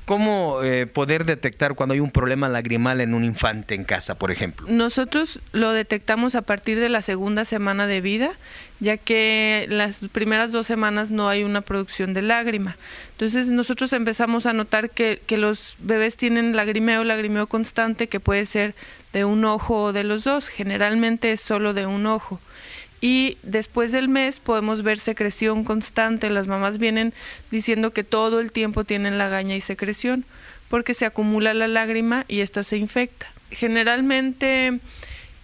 ¿Cómo poder detectar cuando hay un problema lagrimal en un infante en casa, por ejemplo? Nosotros lo detectamos a partir de la segunda semana de vida, ya que las primeras 2 semanas no hay una producción de lágrima. Entonces nosotros empezamos a notar que los bebés tienen lagrimeo constante, que puede ser de un ojo o de los dos, generalmente es solo de un ojo. Y después del mes podemos ver secreción constante. Las mamás vienen diciendo que todo el tiempo tienen lagaña y secreción porque se acumula la lágrima y esta se infecta. Generalmente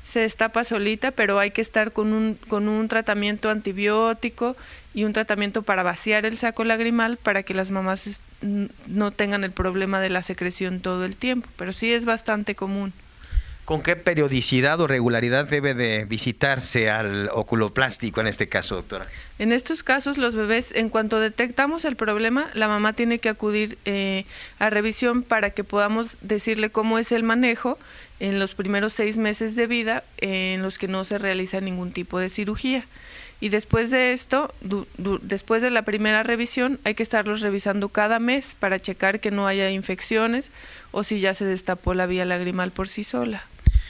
se destapa solita, pero hay que estar con un tratamiento antibiótico y un tratamiento para vaciar el saco lagrimal para que las mamás no tengan el problema de la secreción todo el tiempo, pero sí es bastante común. ¿Con qué periodicidad o regularidad debe de visitarse al oculoplástico en este caso, doctora? En estos casos, los bebés, en cuanto detectamos el problema, la mamá tiene que acudir a revisión para que podamos decirle cómo es el manejo en los primeros 6 meses de vida en los que no se realiza ningún tipo de cirugía. Y después de esto, después de la primera revisión, hay que estarlos revisando cada mes para checar que no haya infecciones o si ya se destapó la vía lagrimal por sí sola.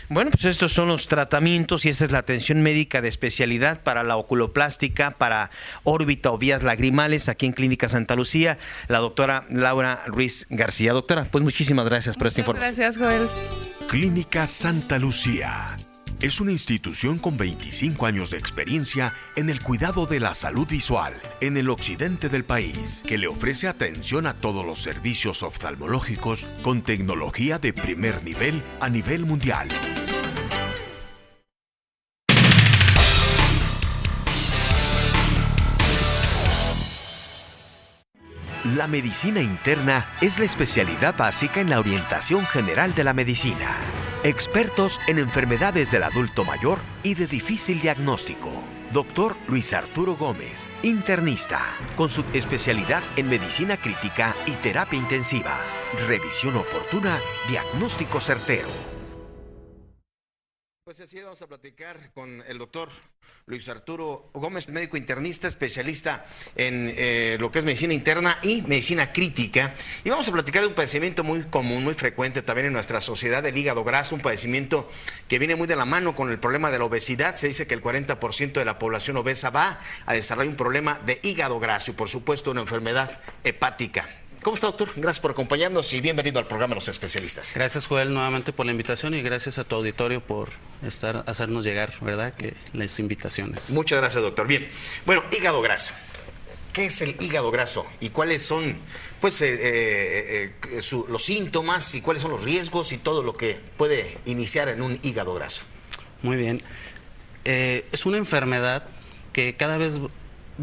Bueno, pues estos son los tratamientos y esta es la atención médica de especialidad para la oculoplástica, para órbita o vías lagrimales aquí en Clínica Santa Lucía, la doctora Laura Ruiz García. Doctora, pues muchísimas gracias por esta información. Gracias, Joel. Clínica Santa Lucía es una institución con 25 años de experiencia en el cuidado de la salud visual en el occidente del país, que le ofrece atención a todos los servicios oftalmológicos con tecnología de primer nivel a nivel mundial. La medicina interna es la especialidad básica en la orientación general de la medicina. Expertos en enfermedades del adulto mayor y de difícil diagnóstico. Doctor Luis Arturo Gómez, internista, con su especialidad en medicina crítica y terapia intensiva. Revisión oportuna, diagnóstico certero. Pues así vamos a platicar con el doctor Luis Arturo Gómez, médico internista, especialista en lo que es medicina interna y medicina crítica. Y vamos a platicar de un padecimiento muy común, muy frecuente también en nuestra sociedad, el hígado graso, un padecimiento que viene muy de la mano con el problema de la obesidad. Se dice que el 40% de la población obesa va a desarrollar un problema de hígado graso y, por supuesto, una enfermedad hepática. ¿Cómo está, doctor? Gracias por acompañarnos y bienvenido al programa de los especialistas. Gracias, Joel, nuevamente por la invitación y gracias a tu auditorio por hacernos llegar, ¿verdad?, que las invitaciones. Muchas gracias, doctor. Bien, bueno, hígado graso. ¿qué es el hígado graso y cuáles son pues, los síntomas y cuáles son los riesgos y todo lo que puede iniciar en un hígado graso? Muy bien. Es una enfermedad que cada vez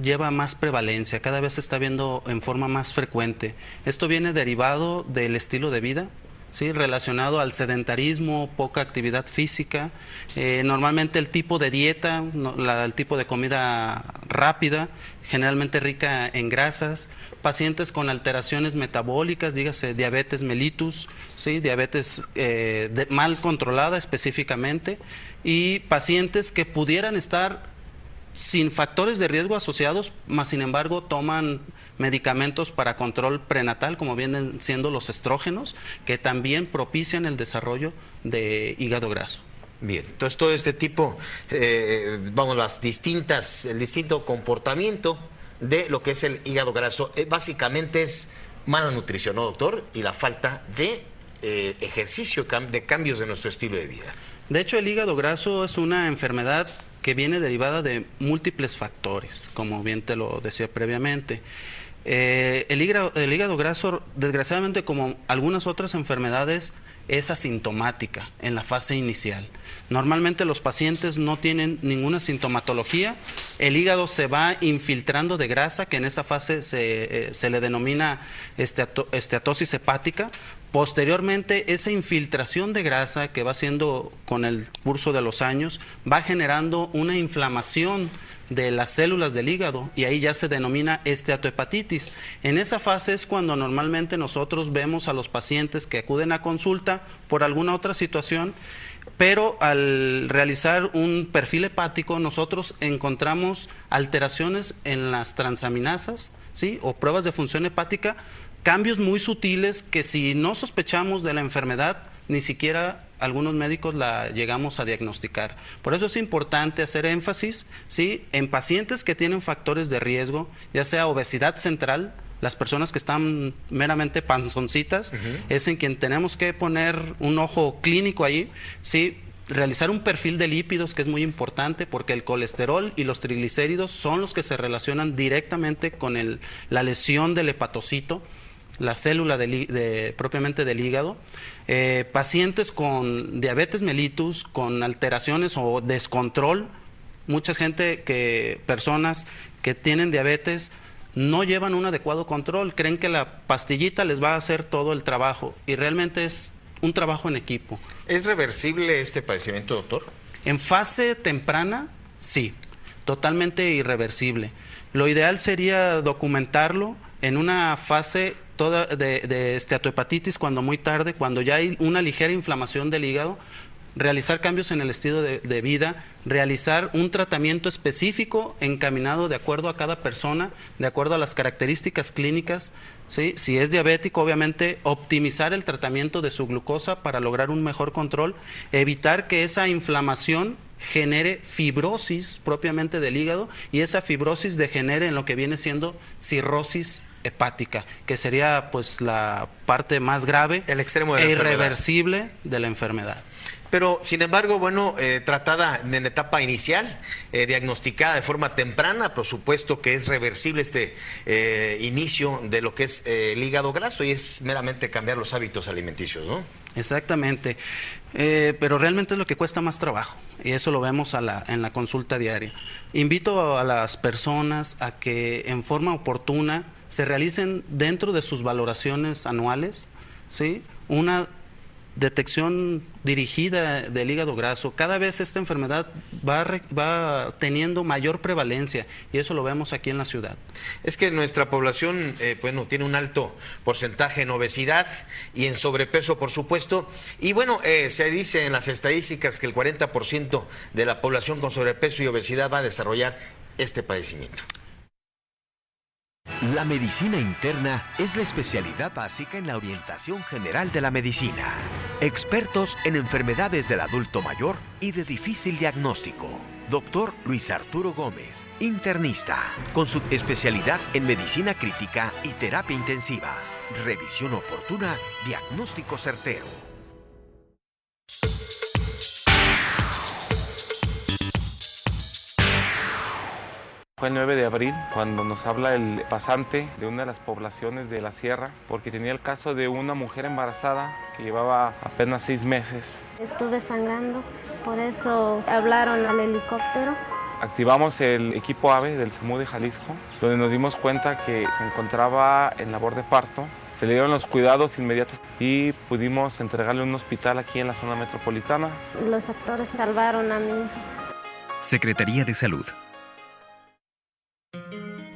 lleva más prevalencia, cada vez se está viendo en forma más frecuente. Esto viene derivado del estilo de vida, ¿sí? Relacionado al sedentarismo, poca actividad física, normalmente el tipo de dieta, el tipo de comida rápida, generalmente rica en grasas, pacientes con alteraciones metabólicas, dígase diabetes mellitus, ¿sí? Diabetes mal controlada específicamente, y pacientes que pudieran estar sin factores de riesgo asociados, mas sin embargo toman medicamentos para control prenatal, como vienen siendo los estrógenos, que también propician el desarrollo de hígado graso. Bien, entonces todo este tipo, el distinto comportamiento de lo que es el hígado graso, básicamente es mala nutrición, ¿no, doctor? Y la falta de ejercicio, de cambios de nuestro estilo de vida. De hecho, el hígado graso es una enfermedad que viene derivada de múltiples factores, como bien te lo decía previamente. El hígado graso, desgraciadamente, como algunas otras enfermedades, es asintomática en la fase inicial. Normalmente los pacientes no tienen ninguna sintomatología, el hígado se va infiltrando de grasa, que en esa fase se le denomina esteatosis hepática. Posteriormente, esa infiltración de grasa que va haciendo con el curso de los años va generando una inflamación de las células del hígado y ahí ya se denomina esteatohepatitis. En esa fase es cuando normalmente nosotros vemos a los pacientes que acuden a consulta por alguna otra situación, pero al realizar un perfil hepático nosotros encontramos alteraciones en las transaminasas, ¿sí? O pruebas de función hepática, cambios muy sutiles que si no sospechamos de la enfermedad, ni siquiera algunos médicos la llegamos a diagnosticar. Por eso es importante hacer énfasis, ¿sí? En pacientes que tienen factores de riesgo, ya sea obesidad central, las personas que están meramente panzoncitas, es en quien tenemos que poner un ojo clínico ahí, ¿sí? Realizar un perfil de lípidos, que es muy importante porque el colesterol y los triglicéridos son los que se relacionan directamente con la lesión del hepatocito, la célula propiamente del hígado. Pacientes con diabetes mellitus, con alteraciones o descontrol, personas que tienen diabetes no llevan un adecuado control, creen que la pastillita les va a hacer todo el trabajo y realmente es un trabajo en equipo. ¿Es reversible este padecimiento, doctor? En fase temprana, sí, totalmente irreversible. Lo ideal sería documentarlo en una fase de esteatohepatitis, cuando muy tarde, cuando ya hay una ligera inflamación del hígado, realizar cambios en el estilo de vida, realizar un tratamiento específico encaminado de acuerdo a cada persona, de acuerdo a las características clínicas, ¿sí? Si es diabético, obviamente, optimizar el tratamiento de su glucosa para lograr un mejor control, evitar que esa inflamación genere fibrosis propiamente del hígado y esa fibrosis degenere en lo que viene siendo cirrosis hepática, que sería pues la parte más grave, el extremo de la irreversible de la enfermedad. Pero, sin embargo, tratada en etapa inicial, diagnosticada de forma temprana, por supuesto que es reversible este inicio de lo que es el hígado graso y es meramente cambiar los hábitos alimenticios, ¿no? Exactamente, pero realmente es lo que cuesta más trabajo y eso lo vemos en la consulta diaria. Invito a las personas a que en forma oportuna se realicen dentro de sus valoraciones anuales, ¿sí? Una detección dirigida del hígado graso. Cada vez esta enfermedad va teniendo mayor prevalencia y eso lo vemos aquí en la ciudad. Es que nuestra población tiene un alto porcentaje en obesidad y en sobrepeso, por supuesto, y se dice en las estadísticas que el 40% de la población con sobrepeso y obesidad va a desarrollar este padecimiento. La medicina interna es la especialidad básica en la orientación general de la medicina. Expertos en enfermedades del adulto mayor y de difícil diagnóstico. Doctor Luis Arturo Gómez, internista, con su especialidad en medicina crítica y terapia intensiva. Revisión oportuna, diagnóstico certero. Fue el 9 de abril cuando nos habla el pasante de una de las poblaciones de la sierra, porque tenía el caso de una mujer embarazada que llevaba apenas 6 meses. Estuve sangrando, por eso hablaron al helicóptero. Activamos el equipo AVE del SAMU de Jalisco, donde nos dimos cuenta que se encontraba en labor de parto. Se le dieron los cuidados inmediatos y pudimos entregarle un hospital aquí en la zona metropolitana. Los doctores salvaron a mi hija. Secretaría de Salud.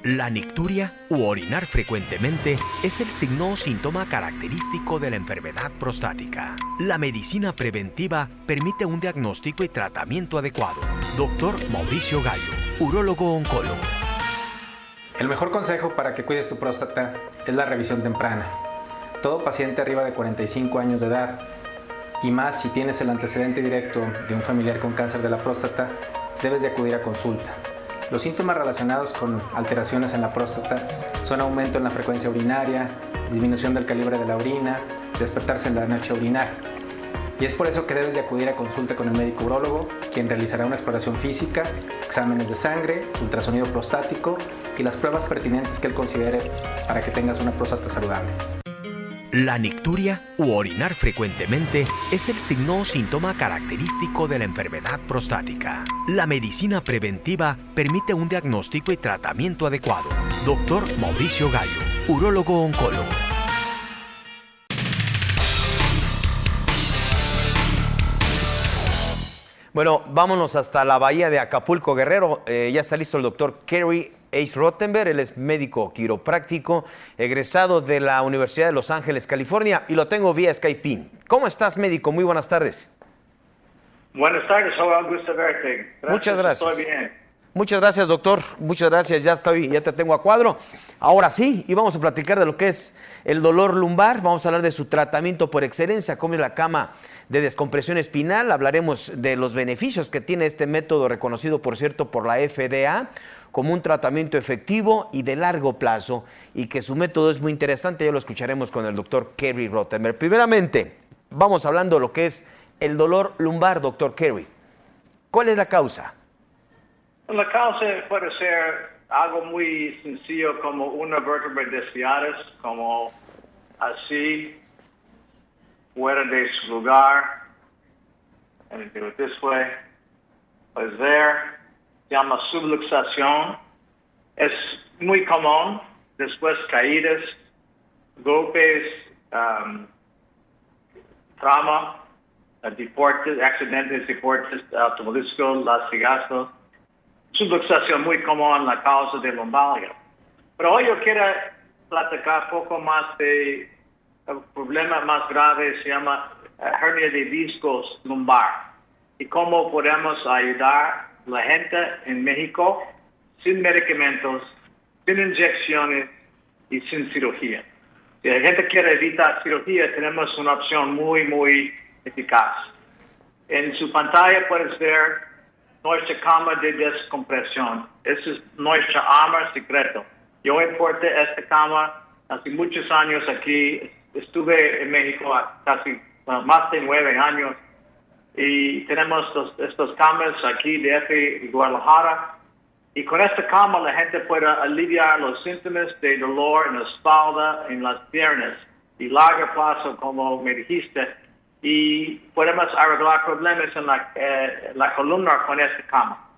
La nicturia u orinar frecuentemente es el signo o síntoma característico de la enfermedad prostática. La medicina preventiva permite un diagnóstico y tratamiento adecuado. Dr. Mauricio Gallo, urólogo oncólogo. El mejor consejo para que cuides tu próstata es la revisión temprana. Todo paciente arriba de 45 años de edad, y más si tienes el antecedente directo de un familiar con cáncer de la próstata, debes de acudir a consulta. Los síntomas relacionados con alteraciones en la próstata son aumento en la frecuencia urinaria, disminución del calibre de la orina, despertarse en la noche a orinar. Y es por eso que debes de acudir a consulta con el médico urólogo, quien realizará una exploración física, exámenes de sangre, ultrasonido prostático y las pruebas pertinentes que él considere para que tengas una próstata saludable. La nicturia u orinar frecuentemente es el signo o síntoma característico de la enfermedad prostática. La medicina preventiva permite un diagnóstico y tratamiento adecuado. Dr. Mauricio Gallo, urólogo oncólogo. Bueno, vámonos hasta la bahía de Acapulco, Guerrero. Ya está listo el doctor Kerry Ace Rottenberg. Él es médico quiropráctico, egresado de la Universidad de Los Ángeles, California, y lo tengo vía Skype. ¿Cómo estás, médico? Muy buenas tardes. Buenas tardes, Joel, gusto verte. Gracias, muchas gracias. Estoy bien. Muchas gracias, doctor. Muchas gracias. Ya te tengo a cuadro. Ahora sí, y vamos a platicar de lo que es el dolor lumbar. Vamos a hablar de su tratamiento por excelencia, como es la cama de descompresión espinal. Hablaremos de los beneficios que tiene este método, reconocido, por cierto, por la FDA, como un tratamiento efectivo y de largo plazo, y que su método es muy interesante. Ya lo escucharemos con el doctor Kerry Rottenberg. Primeramente, vamos hablando de lo que es el dolor lumbar, doctor Kerry. ¿Cuál es la causa? La causa puede ser algo muy sencillo, como una vértebra desviada, como así, fuera de su lugar. And do it this way. Pues there. Se llama subluxación. Es muy común. Después caídas, golpes, trauma, deportes, accidentes, deportes automovilísticos, latigazos. Subluxación muy común en la causa de lumbalgia. Pero hoy yo quiero platicar un poco más de el problema más grave, se llama hernia de discos lumbar, y cómo podemos ayudar a la gente en México sin medicamentos, sin inyecciones y sin cirugía. Si la gente quiere evitar cirugía, tenemos una opción muy, muy eficaz. En su pantalla puedes ver nuestra cama de descompresión. Esa es nuestra arma secreta. Yo importé esta cama hace muchos años aquí. Estuve en México casi más de 9 años. Y tenemos estos camas aquí de DF y Guadalajara. Y con esta cama la gente puede aliviar los síntomas de dolor en la espalda, en las piernas, y largo plazo, como me dijiste. Y podemos arreglar problemas en la columna con esta cama.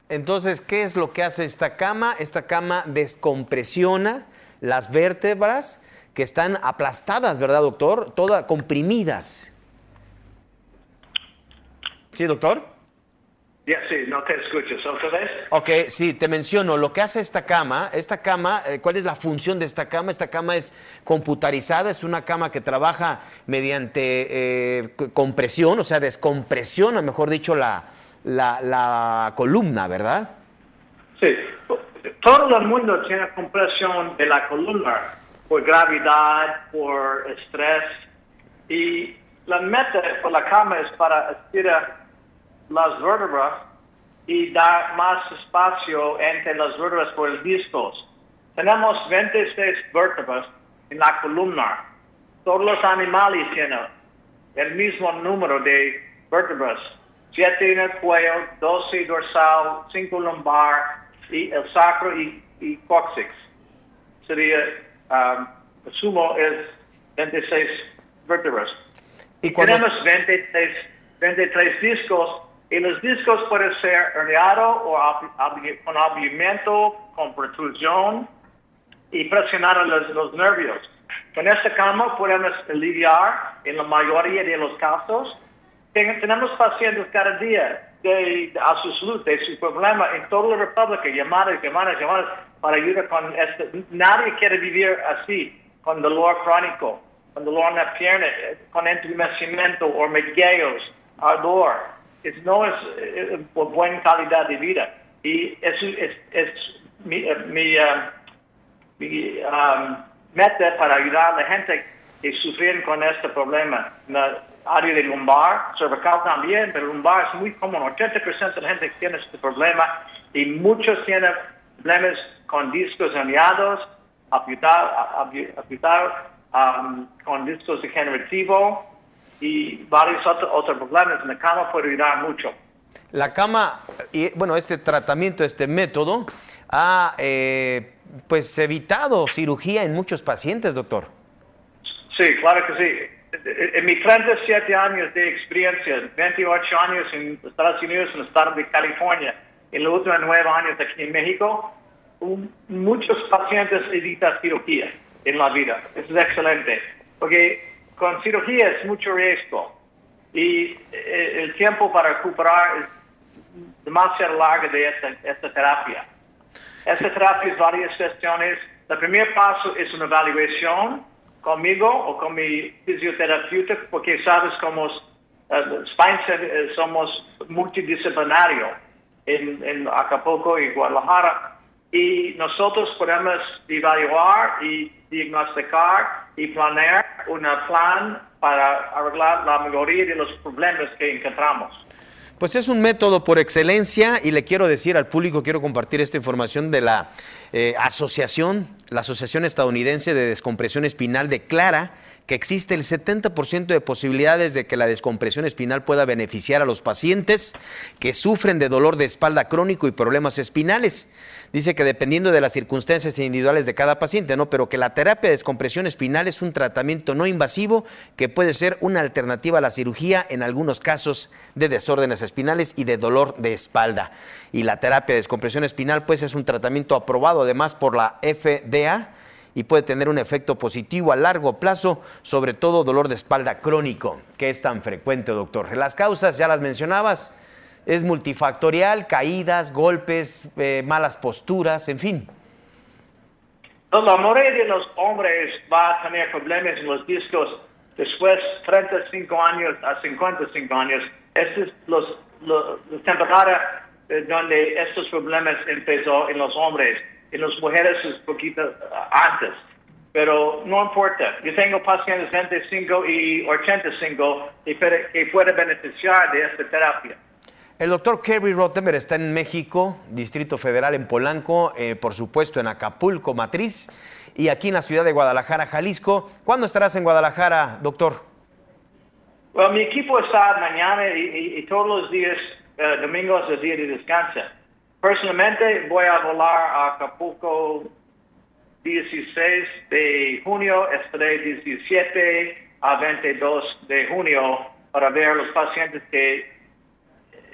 Entonces, ¿qué es lo que hace esta cama? Esta cama descompresiona las vértebras que están aplastadas, ¿verdad, doctor? Todas comprimidas. ¿Sí, doctor? Ya, sí, no te escucho. ¿Otra vez? Ok, sí, te menciono lo que hace esta cama, ¿cuál es la función de esta cama? Esta cama es computarizada, es una cama que trabaja mediante compresión, o sea, descompresiona, mejor dicho, la columna, ¿verdad? Sí, todo el mundo tiene compresión de la columna por gravedad, por estrés, y la meta por la cama es para estirar las vértebras y dar más espacio entre las vértebras por el discos. Tenemos 26 vértebras en la columna. Todos los animales tienen el mismo número de vértebras. 7 en el cuello, 12 dorsal, 5 lumbar, y el sacro y cóccix. Sería, el sumo es 26 vértebras. Y cuando... Tenemos 23 discos, y los discos pueden ser herniados o con abrimiento, con protrusión, y presionar los nervios. Con esta cama podemos aliviar, en la mayoría de los casos, tenemos pacientes cada día a su salud, de su problema, en toda la República, llamadas, para ayudar con esto. Nadie quiere vivir así, con dolor crónico, con dolor en la pierna, con entumecimiento, hormigueos, ardor. No es buena calidad de vida. Y eso es mi meta para ayudar a la gente que sufren con este problema. En la área de lumbar, cervical también, pero lumbar es muy común. 80% de la gente tiene este problema y muchos tienen problemas con discos herniados, con discos degenerativos y varios otros problemas. En la cama puede ayudar mucho. La cama, y bueno, este tratamiento, este método, ha pues evitado cirugía en muchos pacientes, doctor. Sí, claro que sí. En mis 37 años de experiencia, 28 años en Estados Unidos, en el estado de California, en los últimos 9 años aquí en México, muchos pacientes evitan cirugía en la vida. Eso es excelente, porque con cirugía es mucho riesgo y el tiempo para recuperar es demasiado largo de esta terapia. Esta terapia es varias sesiones. El primer paso es una evaluación conmigo o con mi fisioterapeuta, porque sabes como somos multidisciplinarios en Acapulco y Guadalajara, y nosotros podemos evaluar y diagnosticar y planear un plan para arreglar la mayoría de los problemas que encontramos. Pues es un método por excelencia y le quiero decir al público, quiero compartir esta información de la Asociación Estadounidense de Descompresión Espinal declara que existe el 70% de posibilidades de que la descompresión espinal pueda beneficiar a los pacientes que sufren de dolor de espalda crónico y problemas espinales. Dice que dependiendo de las circunstancias individuales de cada paciente, ¿no? Pero que la terapia de descompresión espinal es un tratamiento no invasivo que puede ser una alternativa a la cirugía en algunos casos de desórdenes espinales y de dolor de espalda. Y la terapia de descompresión espinal pues es un tratamiento aprobado además por la FDA y puede tener un efecto positivo a largo plazo, sobre todo dolor de espalda crónico, que es tan frecuente, doctor. Las causas, ya las mencionabas, es multifactorial, caídas, golpes, malas posturas, en fin. La mayoría de los hombres va a tener problemas en los discos después de 35 años a 55 años. Esta es la temporada donde estos problemas empezó en los hombres. En las mujeres es un poquito antes, pero no importa. Yo tengo pacientes 25 y 85 que pueden beneficiar de esta terapia. El doctor Kerry Rottenberg está en México, Distrito Federal en Polanco, por supuesto en Acapulco, Matriz, y aquí en la ciudad de Guadalajara, Jalisco. ¿Cuándo estarás en Guadalajara, doctor? Bueno, mi equipo está mañana y todos los días, domingos es el día de descanso. Personalmente voy a volar a Acapulco 16 de junio, estaré 17 a 22 de junio para ver a los pacientes que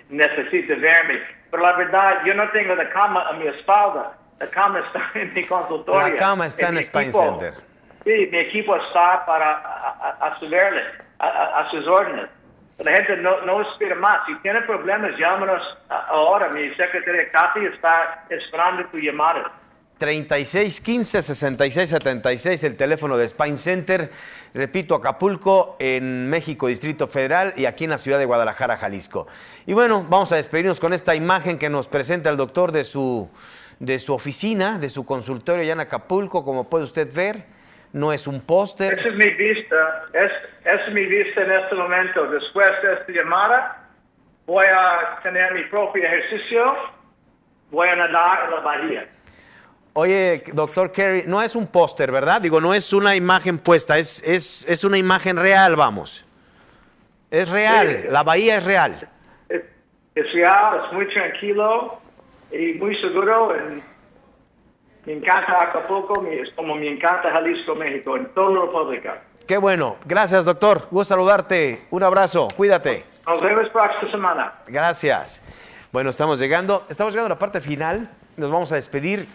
necesitan verme. Pero la verdad, yo no tengo la cama a mi espalda, la cama está en mi consultorio. La cama está en Spine Center. Sí, mi equipo está para asumirle a sus órdenes. La gente no espera más. Si tiene problemas, llámanos ahora. Mi secretaria Kathy está esperando tu llamada. 3615-6676, el teléfono de Spine Center. Repito, Acapulco, en México, Distrito Federal, y aquí en la ciudad de Guadalajara, Jalisco. Y bueno, vamos a despedirnos con esta imagen que nos presenta el doctor de su oficina, de su consultorio allá en Acapulco, como puede usted ver. No es un póster. Esa es mi vista. Es mi vista en este momento. Después de esta llamada, voy a tener mi propio ejercicio. Voy a nadar en la bahía. Oye, doctor Kerry, no es un póster, ¿verdad? Digo, no es una imagen puesta, es una imagen real, vamos. Es real, sí, la bahía es real. Es real, es muy tranquilo. y muy seguro. Me encanta Acapulco, es como me encanta Jalisco, México, en toda la República. Qué bueno. Gracias, doctor. Gusto saludarte. Un abrazo. Cuídate. Nos vemos próxima semana. Gracias. Bueno, estamos llegando a la parte final. Nos vamos a despedir.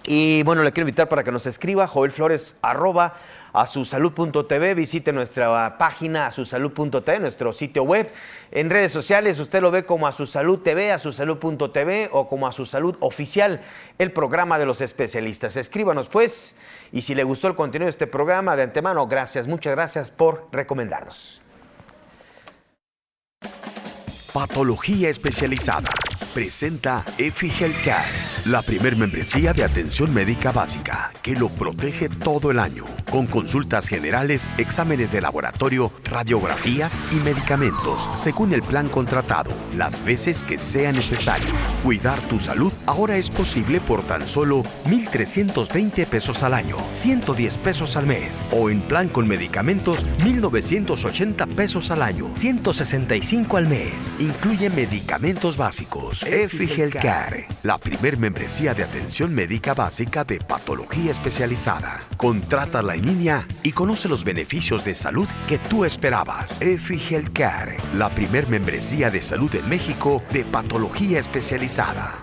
Y bueno, le quiero invitar para que nos escriba joelflores@asusalud.tv. Visite nuestra página asusalud.tv, nuestro sitio web. En redes sociales usted lo ve como Asusalud TV, asusalud.tv o como Asusalud Oficial, el programa de los especialistas. Escríbanos pues, y si le gustó el contenido de este programa, de antemano, gracias, muchas gracias por recomendarnos. Patología Especializada presenta EFI Healthcare, la primer membresía de atención médica básica que lo protege todo el año, con consultas generales, exámenes de laboratorio, radiografías y medicamentos, según el plan contratado, las veces que sea necesario. Cuidar tu salud ahora es posible por tan solo 1,320 pesos al año, 110 pesos al mes, o en plan con medicamentos, 1,980 pesos al año, 165 al mes. Incluye medicamentos básicos. EFI Healthcare, la primer membresía de atención médica básica de patología especializada. Contrátala en línea y conoce los beneficios de salud que tú esperabas. EFI Healthcare, la primer membresía de salud en México de patología especializada.